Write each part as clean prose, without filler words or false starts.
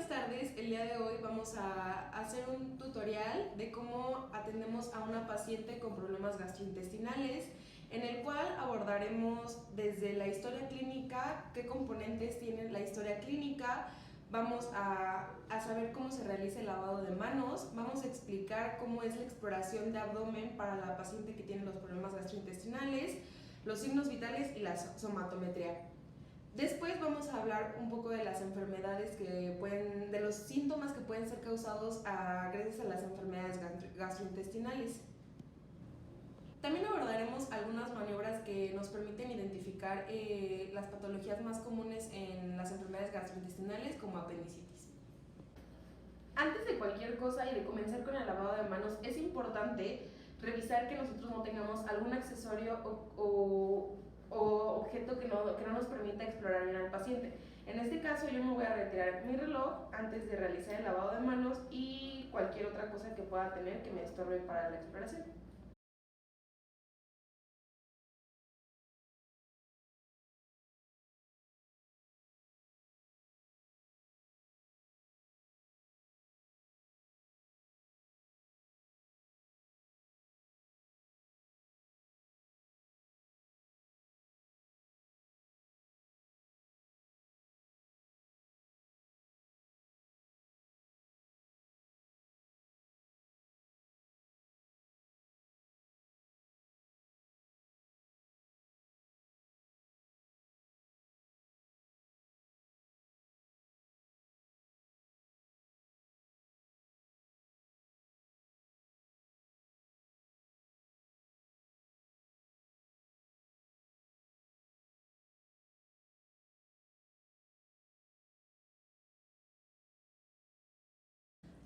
buenas tardes. El día de hoy vamos a hacer un tutorial de cómo atendemos a una paciente con problemas gastrointestinales, en el cual abordaremos desde la historia clínica, qué componentes tiene la historia clínica, vamos a saber cómo se realiza el lavado de manos, vamos a explicar cómo es la exploración de abdomen para la paciente que tiene los problemas gastrointestinales, los signos vitales y la somatometría. Después vamos a hablar un poco de las enfermedades de los síntomas que pueden ser causados gracias a las enfermedades gastrointestinales. También abordaremos algunas maniobras que nos permiten identificar las patologías más comunes en las enfermedades gastrointestinales, como apendicitis. Antes de cualquier cosa y de comenzar con el lavado de manos, es importante revisar que nosotros no tengamos algún accesorio o objeto que no nos permita explorar bien al paciente. En este caso yo me voy a retirar mi reloj antes de realizar el lavado de manos y cualquier otra cosa que pueda tener que me estorbe para la exploración.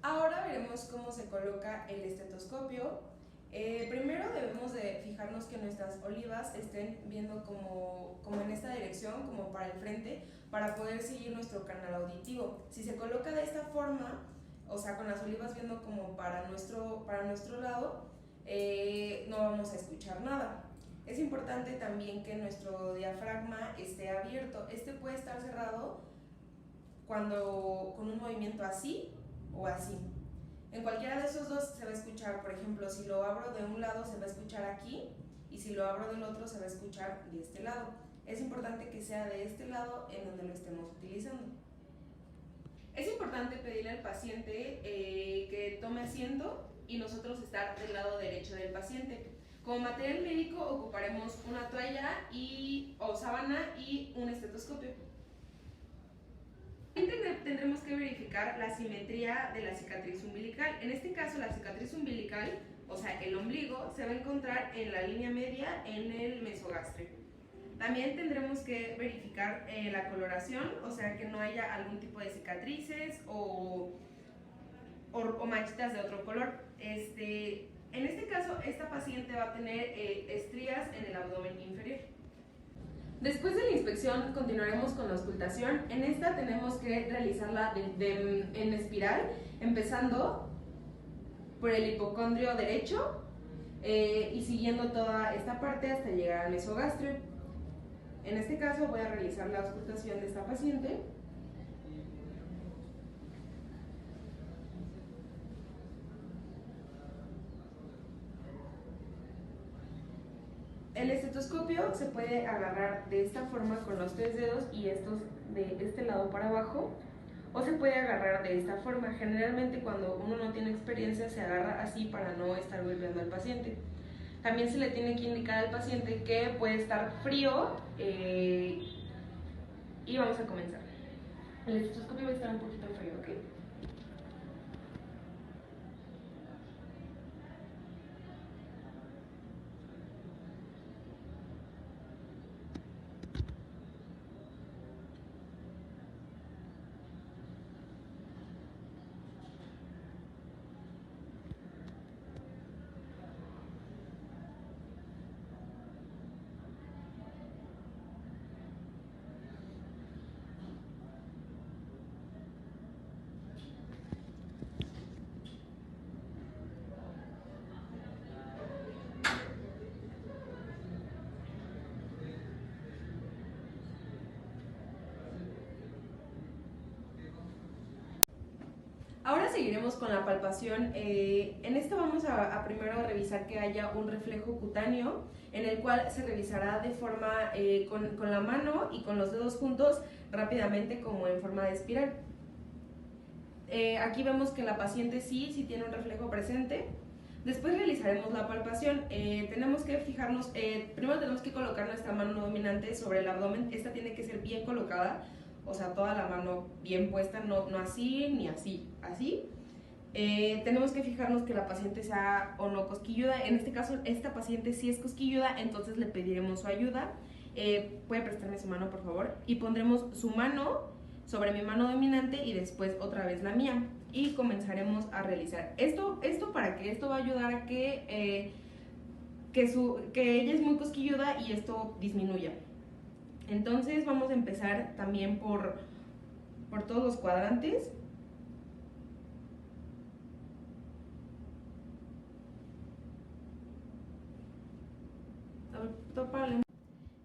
Ahora veremos cómo se coloca el estetoscopio. Primero debemos de fijarnos que nuestras olivas estén viendo como en esta dirección, como para el frente, para poder seguir nuestro canal auditivo. Si se coloca de esta forma, o sea, con las olivas viendo como para nuestro lado, no vamos a escuchar nada. Es importante también que nuestro diafragma esté abierto. Este puede estar cerrado con un movimiento así o así. En cualquiera de esos dos se va a escuchar, por ejemplo, si lo abro de un lado se va a escuchar aquí y si lo abro del otro se va a escuchar de este lado. Es importante que sea de este lado en donde lo estemos utilizando. Es importante pedirle al paciente que tome asiento y nosotros estar del lado derecho del paciente. Como material médico ocuparemos una toalla o sábana y un estetoscopio. Tendremos que verificar la simetría de la cicatriz umbilical. En este caso, la cicatriz umbilical, o sea, el ombligo, se va a encontrar en la línea media en el mesogástrico. También tendremos que verificar la coloración, o sea, que no haya algún tipo de cicatrices o manchitas de otro color. En este caso, esta paciente va a tener estrías en el abdomen inferior. Después de la inspección continuaremos con la auscultación. En esta tenemos que realizarla en espiral, empezando por el hipocondrio derecho y siguiendo toda esta parte hasta llegar al mesogastrio. En este caso voy a realizar la auscultación de esta paciente. El estetoscopio se puede agarrar de esta forma con los 3 dedos y estos de este lado para abajo, o se puede agarrar de esta forma. Generalmente cuando uno no tiene experiencia se agarra así para no estar golpeando al paciente. También se le tiene que indicar al paciente que puede estar frío y vamos a comenzar. El estetoscopio va a estar un poquito frío, ¿ok? Ahora seguiremos con la palpación. En esta vamos a primero revisar que haya un reflejo cutáneo, en el cual se revisará de forma con la mano y con los dedos juntos rápidamente, como en forma de espiral. Aquí vemos que la paciente sí tiene un reflejo presente. Después realizaremos la palpación. Tenemos que fijarnos, primero tenemos que colocar nuestra mano dominante sobre el abdomen. Esta tiene que ser bien colocada, o sea, toda la mano bien puesta, no así ni así, así. Tenemos que fijarnos que la paciente sea o no cosquilluda. En este caso, esta paciente sí es cosquilluda, entonces le pediremos su ayuda. ¿Puede prestarme su mano, por favor? Y pondremos su mano sobre mi mano dominante y después otra vez la mía. Y comenzaremos a realizar. Esto para que esto va a ayudar a que ella es muy cosquilluda y esto disminuya. Entonces vamos a empezar también por todos los cuadrantes.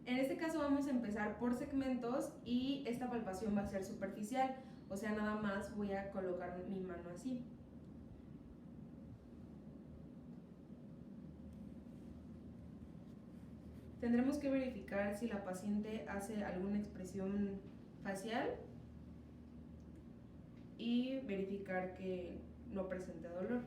En este caso vamos a empezar por segmentos y esta palpación va a ser superficial, o sea, nada más voy a colocar mi mano así. Tendremos que verificar si la paciente hace alguna expresión facial y verificar que no presente dolor.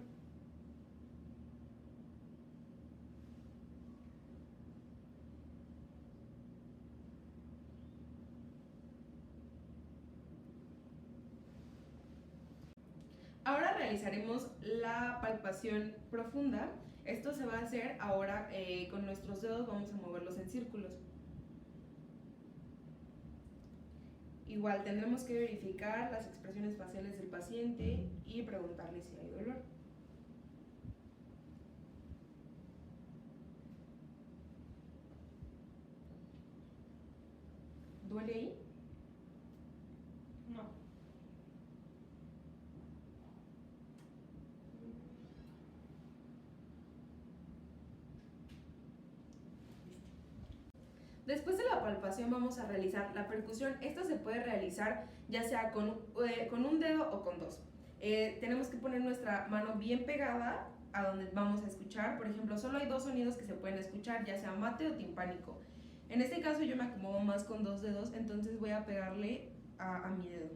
Ahora realizaremos la palpación profunda. Esto se va a hacer ahora con nuestros dedos, vamos a moverlos en círculos. Igual tendremos que verificar las expresiones faciales del paciente y preguntarle si hay dolor. ¿Duele ahí? No. Después de la palpación vamos a realizar la percusión. Esta se puede realizar ya sea con un dedo o con dos. Tenemos que poner nuestra mano bien pegada a donde vamos a escuchar. Por ejemplo, solo hay dos sonidos que se pueden escuchar, ya sea mate o timpánico. En este caso yo me acomodo más con dos dedos, entonces voy a pegarle a mi dedo.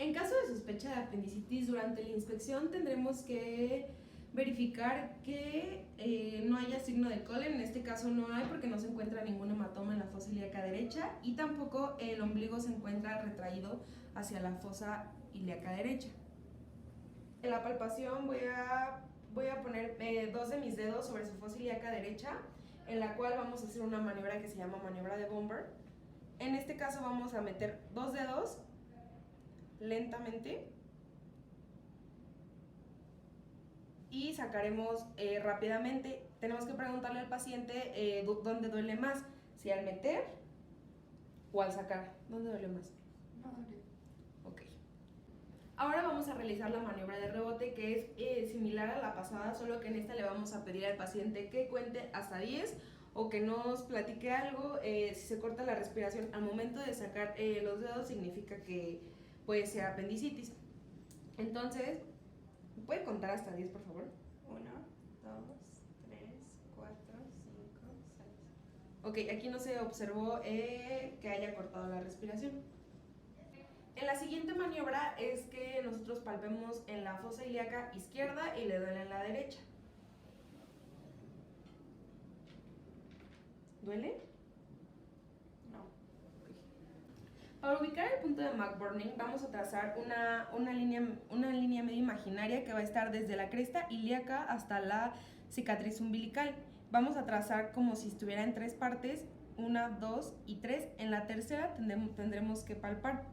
En caso de sospecha de apendicitis, durante la inspección tendremos que verificar que no haya signo de Collen. En este caso no hay porque no se encuentra ningún hematoma en la fosa ilíaca derecha y tampoco el ombligo se encuentra retraído hacia la fosa ilíaca derecha. En la palpación voy a poner dos de mis dedos sobre su fosa ilíaca derecha, en la cual vamos a hacer una maniobra que se llama maniobra de Bomber. En este caso vamos a meter dos dedos lentamente y sacaremos rápidamente. Tenemos que preguntarle al paciente dónde duele más, si al meter o al sacar. ¿Dónde duele más? No duele. Ok. Ahora vamos a realizar la maniobra de rebote, que es similar a la pasada, solo que en esta le vamos a pedir al paciente que cuente hasta 10 o que nos platique algo. Si se corta la respiración al momento de sacar los dedos, significa que puede ser apendicitis. Entonces, ¿puede contar hasta 10, por favor? 1, 2, 3, 4, 5, 6. Ok, aquí no se observó que haya cortado la respiración. En la siguiente maniobra es que nosotros palpemos en la fosa ilíaca izquierda y le duele en la derecha. ¿Duele? No. Para ubicar el punto de McBurning vamos a trazar una línea media imaginaria que va a estar desde la cresta ilíaca hasta la cicatriz umbilical. Vamos a trazar como si estuviera en tres partes, 1, 2 y 3. En la tercera tendremos que palpar.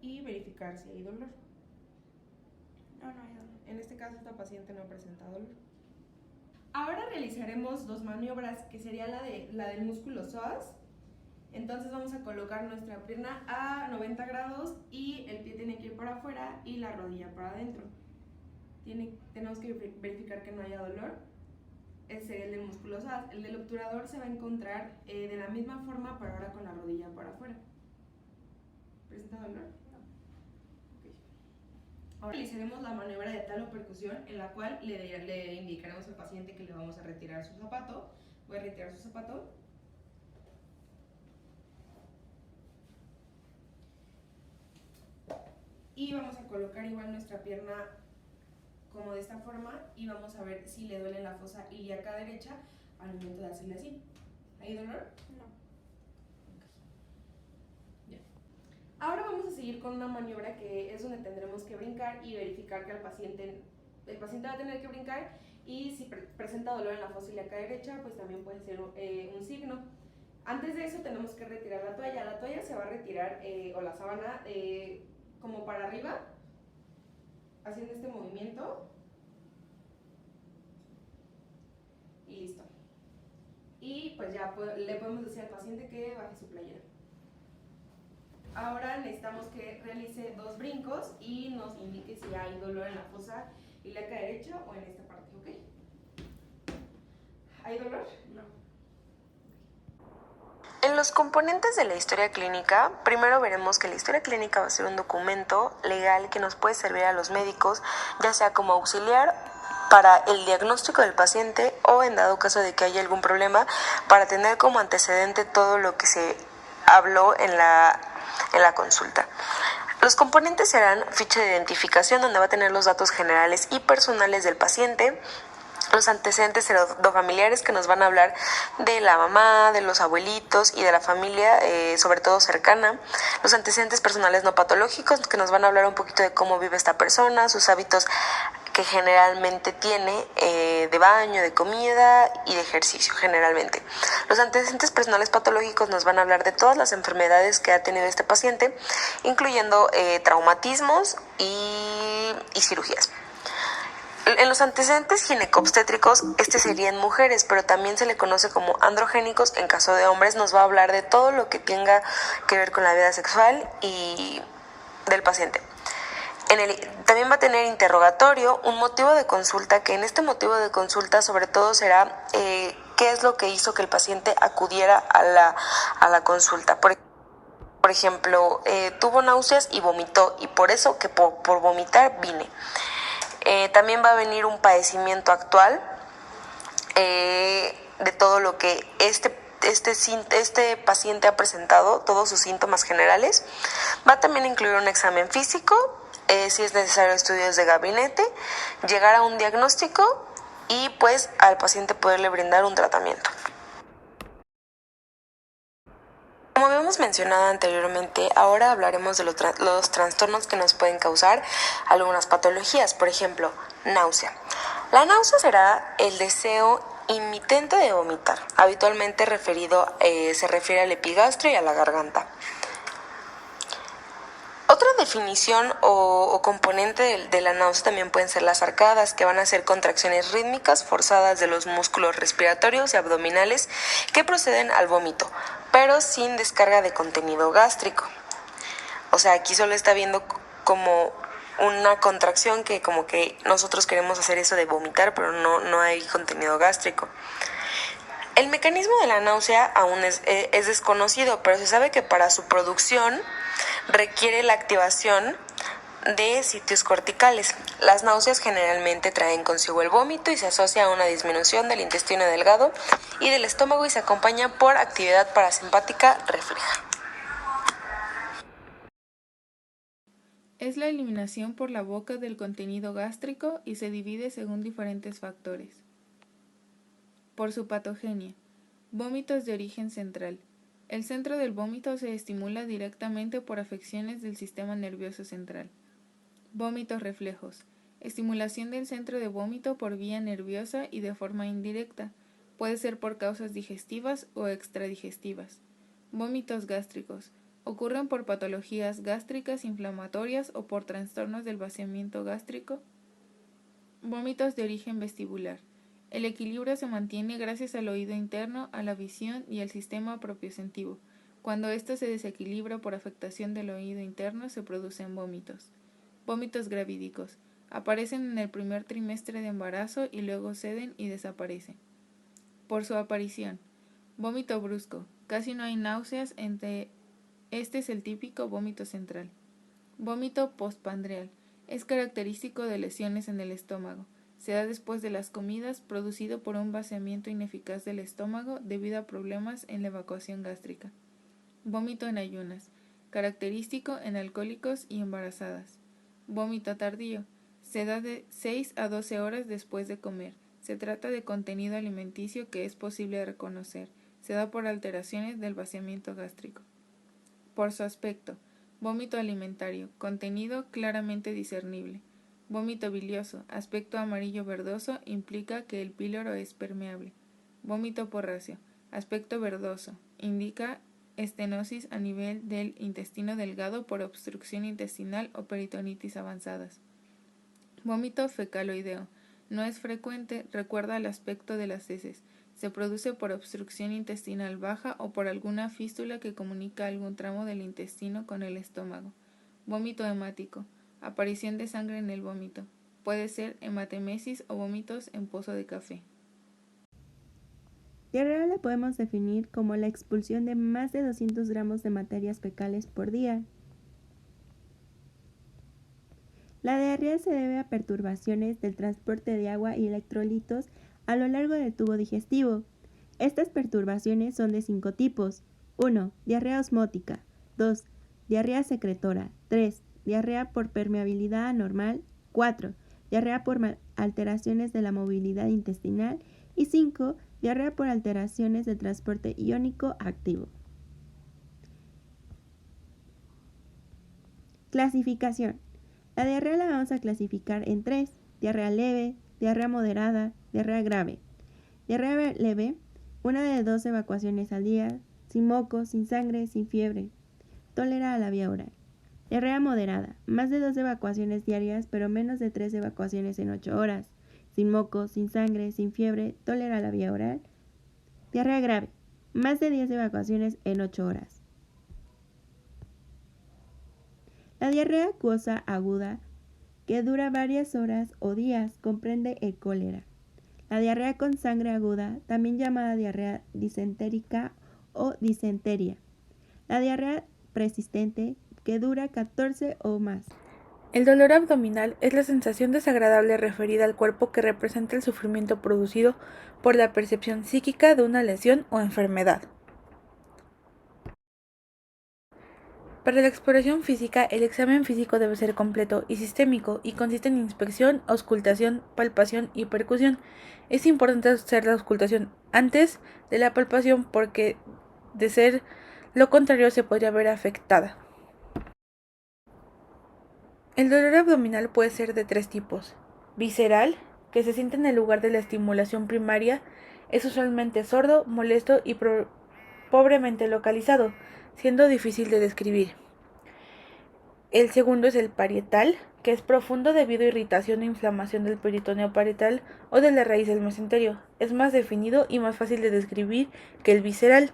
y verificar si hay dolor. No, no hay dolor. En este caso esta paciente no presenta dolor. Ahora realizaremos dos maniobras, que sería la del músculo psoas. Entonces vamos a colocar nuestra pierna a 90 grados y el pie tiene que ir para afuera y la rodilla para adentro. Tenemos que verificar que no haya dolor. Ese sería el del músculo psoas. El del obturador se va a encontrar de la misma forma, pero ahora con la rodilla para afuera. ¿Presenta dolor? No. Okay. Ahora realizaremos la maniobra de talopercusión, en la cual le indicaremos al paciente que le vamos a retirar su zapato. Voy a retirar su zapato. Y vamos a colocar igual nuestra pierna como de esta forma y vamos a ver si le duele la fosa ilíaca derecha al momento de hacerle así. ¿Hay dolor? No. Okay. Bien. Ahora vamos a seguir con una maniobra que es donde tendremos que brincar y verificar que el paciente va a tener que brincar, y si presenta dolor en la fosa ilíaca derecha, pues también puede ser un signo. Antes de eso tenemos que retirar la toalla. La toalla se va a retirar, o la sábana, como para arriba, haciendo este movimiento, y listo. Y pues ya le podemos decir al paciente que baje su playera. Ahora necesitamos que realice 2 brincos y nos indique si hay dolor en la fosa ilíaca derecha o en esta parte, ¿ok? ¿Hay dolor? No. En los componentes de la historia clínica, primero veremos que la historia clínica va a ser un documento legal que nos puede servir a los médicos, ya sea como auxiliar para el diagnóstico del paciente o, en dado caso de que haya algún problema, para tener como antecedente todo lo que se habló en la consulta. Los componentes serán ficha de identificación, donde va a tener los datos generales y personales del paciente, los antecedentes heredofamiliares, que nos van a hablar de la mamá, de los abuelitos y de la familia, sobre todo cercana, los antecedentes personales no patológicos, que nos van a hablar un poquito de cómo vive esta persona, sus hábitos que generalmente tiene, de baño, de comida y de ejercicio generalmente. Los antecedentes personales patológicos nos van a hablar de todas las enfermedades que ha tenido este paciente, incluyendo traumatismos y cirugías. En los antecedentes ginecobstétricos, sería en mujeres, pero también se le conoce como androgénicos. En caso de hombres, nos va a hablar de todo lo que tenga que ver con la vida sexual y del paciente. También va a tener interrogatorio, un motivo de consulta, que en este motivo de consulta sobre todo será qué es lo que hizo que el paciente acudiera a la consulta. Por ejemplo, tuvo náuseas y vomitó, y por eso que por vomitar vine. También va a venir un padecimiento actual, de todo lo que este paciente ha presentado, todos sus síntomas generales. Va a también incluir un examen físico, si es necesario estudios de gabinete, llegar a un diagnóstico y pues al paciente poderle brindar un tratamiento. Como habíamos mencionado anteriormente, ahora hablaremos de los trastornos que nos pueden causar algunas patologías, por ejemplo, náusea. La náusea será el deseo intermitente de vomitar, habitualmente se refiere al epigastrio y a la garganta. Otra definición o componente de la náusea también pueden ser las arcadas, que van a ser contracciones rítmicas forzadas de los músculos respiratorios y abdominales que proceden al vómito, pero sin descarga de contenido gástrico. O sea, aquí solo está viendo como una contracción, que como que nosotros queremos hacer eso de vomitar, pero no hay contenido gástrico. El mecanismo de la náusea aún es desconocido, pero se sabe que para su producción requiere la activación de sitios corticales. Las náuseas generalmente traen consigo el vómito y se asocia a una disminución del intestino delgado y del estómago, y se acompaña por actividad parasimpática refleja. Es la eliminación por la boca del contenido gástrico y se divide según diferentes factores. Por su patogenia. Vómitos de origen central. El centro del vómito se estimula directamente por afecciones del sistema nervioso central. Vómitos reflejos. Estimulación del centro de vómito por vía nerviosa y de forma indirecta. Puede ser por causas digestivas o extradigestivas. Vómitos gástricos. Ocurren por patologías gástricas inflamatorias o por trastornos del vaciamiento gástrico. Vómitos de origen vestibular. El equilibrio se mantiene gracias al oído interno, a la visión y al sistema propiocentivo. Cuando esto se desequilibra por afectación del oído interno, se producen vómitos. Vómitos gravídicos. Aparecen en el primer trimestre de embarazo y luego ceden y desaparecen. Por su aparición. Vómito brusco. Casi no hay náuseas. Este es el típico vómito central. Vómito postprandial. Es característico de lesiones en el estómago. Se da después de las comidas, producido por un vaciamiento ineficaz del estómago debido a problemas en la evacuación gástrica. Vómito en ayunas. Característico en alcohólicos y embarazadas. Vómito tardío. Se da de 6 a 12 horas después de comer. Se trata de contenido alimenticio que es posible reconocer. Se da por alteraciones del vaciamiento gástrico. Por su aspecto. Vómito alimentario. Contenido claramente discernible. Vómito bilioso. Aspecto amarillo verdoso implica que el píloro es permeable. Vómito porráceo. Aspecto verdoso. Indica estenosis a nivel del intestino delgado por obstrucción intestinal o peritonitis avanzadas. Vómito fecaloideo. No es frecuente, recuerda al aspecto de las heces. Se produce por obstrucción intestinal baja o por alguna fístula que comunica algún tramo del intestino con el estómago. Vómito hemático. Aparición de sangre en el vómito. Puede ser hematemesis o vómitos en pozo de café. Diarrea la podemos definir como la expulsión de más de 200 gramos de materias fecales por día. La diarrea se debe a perturbaciones del transporte de agua y electrolitos a lo largo del tubo digestivo. Estas perturbaciones son de 5 tipos. 1. Diarrea osmótica. 2. Diarrea secretora. 3. Diarrea por permeabilidad anormal. 4. Diarrea por alteraciones de la movilidad intestinal. Y 5. Diarrea por alteraciones de transporte iónico activo. Clasificación. La diarrea la vamos a clasificar en 3. Diarrea leve, diarrea moderada, diarrea grave. Diarrea leve, una de 2 evacuaciones al día, sin moco, sin sangre, sin fiebre. Tolera a la vía oral. Diarrea moderada, más de 2 evacuaciones diarias, pero menos de 3 evacuaciones en 8 horas. Sin moco, sin sangre, sin fiebre, tolera a la vía oral. Diarrea grave, más de 10 evacuaciones en 8 horas. La diarrea acuosa aguda, que dura varias horas o días, comprende el cólera. La diarrea con sangre aguda, también llamada diarrea disentérica o disentería. La diarrea persistente, que dura 14 o más. El dolor abdominal es la sensación desagradable referida al cuerpo que representa el sufrimiento producido por la percepción psíquica de una lesión o enfermedad. Para la exploración física, el examen físico debe ser completo y sistémico y consiste en inspección, auscultación, palpación y percusión. Es importante hacer la auscultación antes de la palpación porque, de ser lo contrario, se podría ver afectada. El dolor abdominal puede ser de 3 tipos. Visceral, que se siente en el lugar de la estimulación primaria, es usualmente sordo, molesto y pobremente localizado, siendo difícil de describir. El segundo es el parietal, que es profundo debido a irritación o inflamación del peritoneo parietal o de la raíz del mesenterio. Es más definido y más fácil de describir que el visceral.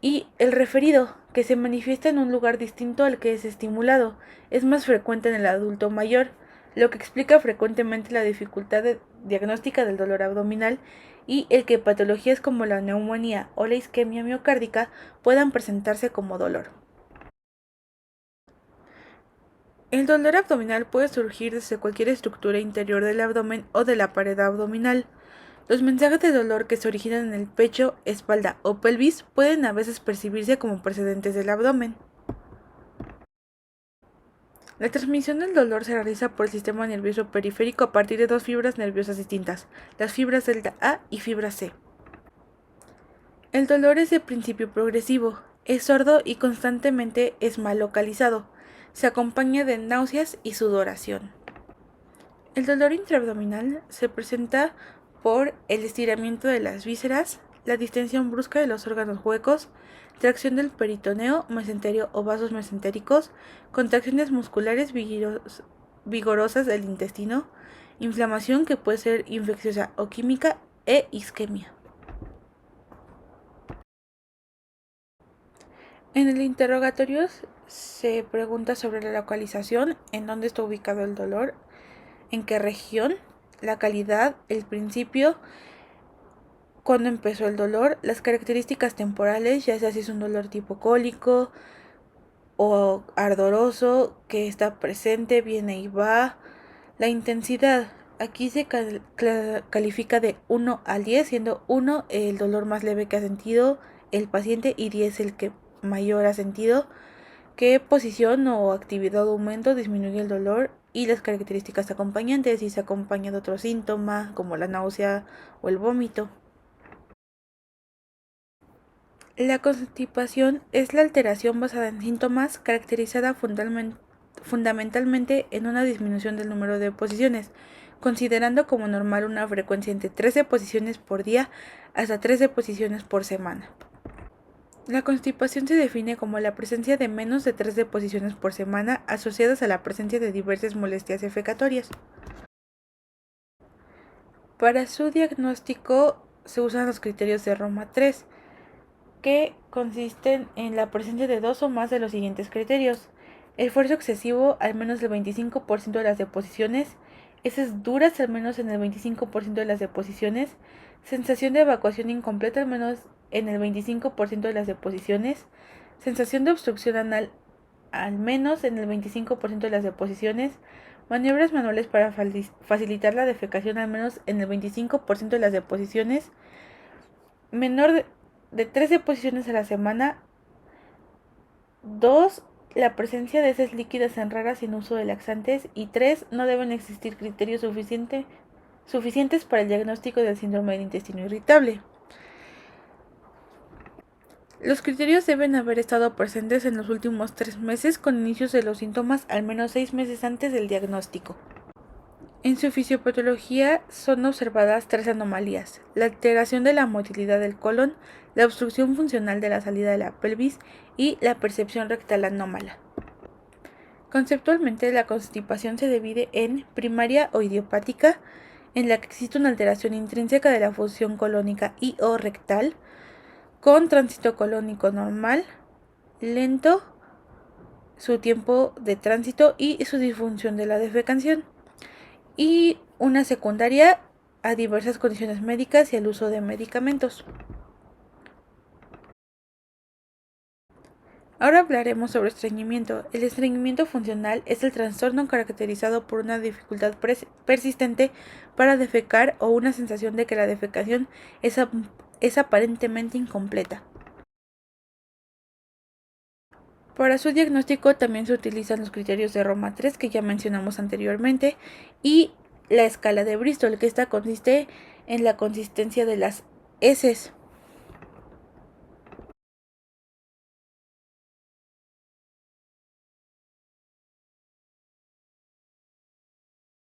Y el referido, que se manifiesta en un lugar distinto al que es estimulado, es más frecuente en el adulto mayor, lo que explica frecuentemente la dificultad diagnóstica del dolor abdominal y el que patologías como la neumonía o la isquemia miocárdica puedan presentarse como dolor. El dolor abdominal puede surgir desde cualquier estructura interior del abdomen o de la pared abdominal. Los mensajes de dolor que se originan en el pecho, espalda o pelvis pueden a veces percibirse como precedentes del abdomen. La transmisión del dolor se realiza por el sistema nervioso periférico a partir de 2 fibras nerviosas distintas, las fibras delta A y fibra C. El dolor es de principio progresivo, es sordo y constantemente es mal localizado. Se acompaña de náuseas y sudoración. El dolor intraabdominal se presenta por el estiramiento de las vísceras, la distensión brusca de los órganos huecos, tracción del peritoneo, mesenterio o vasos mesentéricos, contracciones musculares vigorosas del intestino, inflamación que puede ser infecciosa o química e isquemia. En el interrogatorio se pregunta sobre la localización, en dónde está ubicado el dolor, en qué región, la calidad, el principio, cuándo empezó el dolor, las características temporales, ya sea si es un dolor tipo cólico o ardoroso, que está presente, viene y va, la intensidad. Aquí se califica de 1 al 10, siendo 1 el dolor más leve que ha sentido el paciente y 10 el que mayor ha sentido. ¿Qué posición o actividad o aumento disminuye el dolor? Y las características acompañantes, si se acompaña de otro síntoma como la náusea o el vómito. La constipación es la alteración basada en síntomas caracterizada fundamentalmente en una disminución del número de posiciones, considerando como normal una frecuencia entre 13 posiciones por día hasta 13 posiciones por semana. La constipación se define como la presencia de menos de 3 deposiciones por semana asociadas a la presencia de diversas molestias defecatorias. Para su diagnóstico se usan los criterios de Roma 3, que consisten en la presencia de 2 o más de los siguientes criterios: esfuerzo excesivo al menos del 25% de las deposiciones, heces duras al menos en el 25% de las deposiciones, sensación de evacuación incompleta al menos en el 25% de las deposiciones, sensación de obstrucción anal al menos en el 25% de las deposiciones, maniobras manuales para facilitar la defecación al menos en el 25% de las deposiciones, menor de 3 deposiciones a la semana. 2. La presencia de heces líquidas en raras sin uso de laxantes. Y 3. No deben existir criterios suficientes para el diagnóstico del síndrome del intestino irritable. Los criterios deben haber estado presentes en los últimos 3 meses con inicios de los síntomas al menos 6 meses antes del diagnóstico. En su fisiopatología son observadas 3 anomalías: la alteración de la motilidad del colon, la obstrucción funcional de la salida de la pelvis y la percepción rectal anómala. Conceptualmente, la constipación se divide en primaria o idiopática, en la que existe una alteración intrínseca de la función colónica y o rectal, con tránsito colónico normal, lento, su tiempo de tránsito y su disfunción de la defecación, y una secundaria a diversas condiciones médicas y al uso de medicamentos. Ahora hablaremos sobre estreñimiento. El estreñimiento funcional es el trastorno caracterizado por una dificultad persistente para defecar o una sensación de que la defecación es aparentemente incompleta. Para su diagnóstico también se utilizan los criterios de Roma 3 que ya mencionamos anteriormente y la escala de Bristol, que esta consiste en la consistencia de las heces.